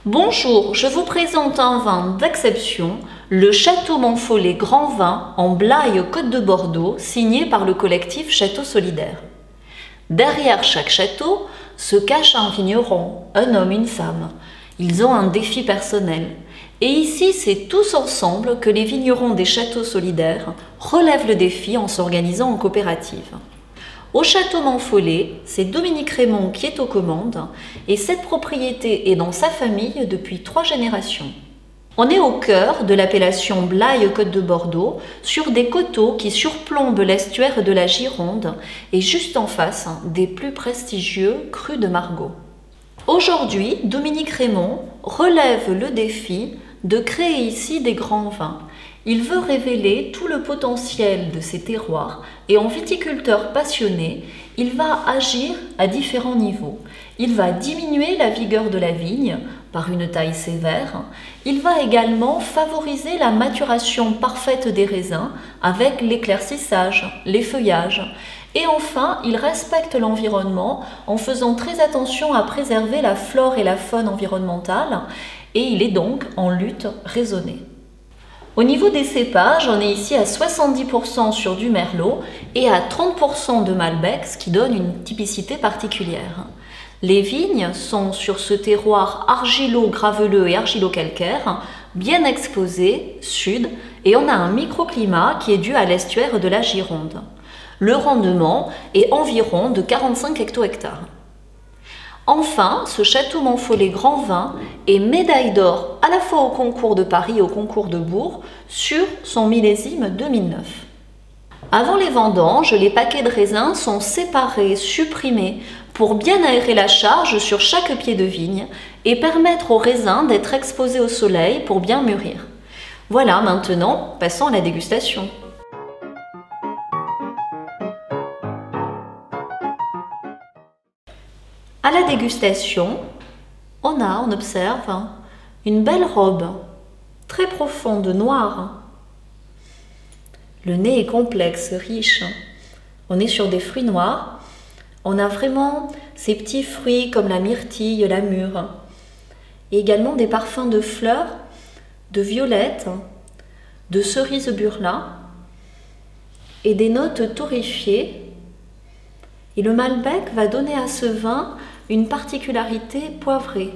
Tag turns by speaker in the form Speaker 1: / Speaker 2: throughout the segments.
Speaker 1: Bonjour, je vous présente un vin d'exception, le Château Monfollet Grand Vin en Blaye, Côte de Bordeaux, signé par le collectif Château Solidaire. Derrière chaque château se cache un vigneron, un homme, une femme. Ils ont un défi personnel. Et ici, c'est tous ensemble que les vignerons des Châteaux Solidaires relèvent le défi en s'organisant en coopérative. Au Château Monfollet, c'est Dominique Raymond qui est aux commandes et cette propriété est dans sa famille depuis 3 générations. On est au cœur de l'appellation Blaye-Côte de Bordeaux, sur des coteaux qui surplombent l'estuaire de la Gironde et juste en face des plus prestigieux crus de Margaux. Aujourd'hui, Dominique Raymond relève le défi de créer ici des grands vins. Il veut révéler tout le potentiel de ces terroirs et en viticulteur passionné, il va agir à différents niveaux. Il va diminuer la vigueur de la vigne par une taille sévère. Il va également favoriser la maturation parfaite des raisins avec l'éclaircissage, les feuillages. Et enfin, il respecte l'environnement en faisant très attention à préserver la flore et la faune environnementale et il est donc en lutte raisonnée. Au niveau des cépages, on est ici à 70% sur du Merlot et à 30% de Malbec, ce qui donne une typicité particulière. Les vignes sont sur ce terroir argilo-graveleux et argilo-calcaire, bien exposé, sud, et on a un microclimat qui est dû à l'estuaire de la Gironde. Le rendement est environ de 45 hecto-hectares. Enfin, ce Château Monfollet Grand Vin est médaille d'or à la fois au concours de Paris et au concours de Bourg sur son millésime 2009. Avant les vendanges, les paquets de raisins sont séparés, supprimés pour bien aérer la charge sur chaque pied de vigne et permettre aux raisins d'être exposés au soleil pour bien mûrir. Voilà, maintenant, passons à la dégustation. À la dégustation, on observe une belle robe, très profonde, noire. Le nez est complexe, riche. On est sur des fruits noirs. On a vraiment ces petits fruits comme la myrtille, la mûre. Et également des parfums de fleurs, de violettes, de cerises burlin et des notes torréfiées. Et le Malbec va donner à ce vin une particularité poivrée.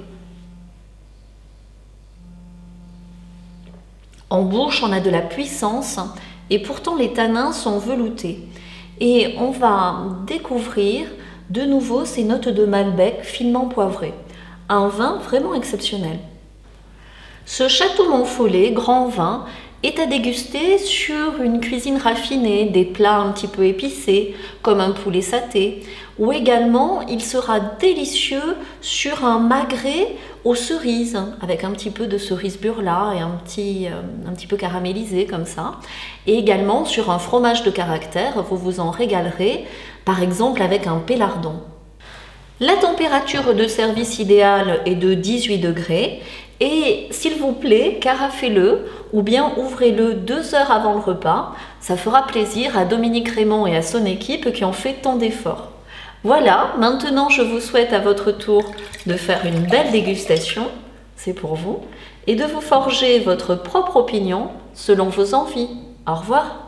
Speaker 1: En bouche, on a de la puissance et pourtant les tanins sont veloutés. Et on va découvrir de nouveau ces notes de Malbec finement poivrées. Un vin vraiment exceptionnel. Ce Château Monfollet Grand Vin est à déguster sur une cuisine raffinée, des plats un petit peu épicés, comme un poulet saté, ou également il sera délicieux sur un magret aux cerises, avec un petit peu de cerise burla et un petit peu caramélisé comme ça, et également sur un fromage de caractère, vous vous en régalerez, par exemple avec un pélardon. La température de service idéale est de 18 degrés et s'il vous plaît, carafez-le ou bien ouvrez-le 2 heures avant le repas. Ça fera plaisir à Dominique Raymond et à son équipe qui ont fait tant d'efforts. Voilà, maintenant je vous souhaite à votre tour de faire une belle dégustation, c'est pour vous, et de vous forger votre propre opinion selon vos envies. Au revoir.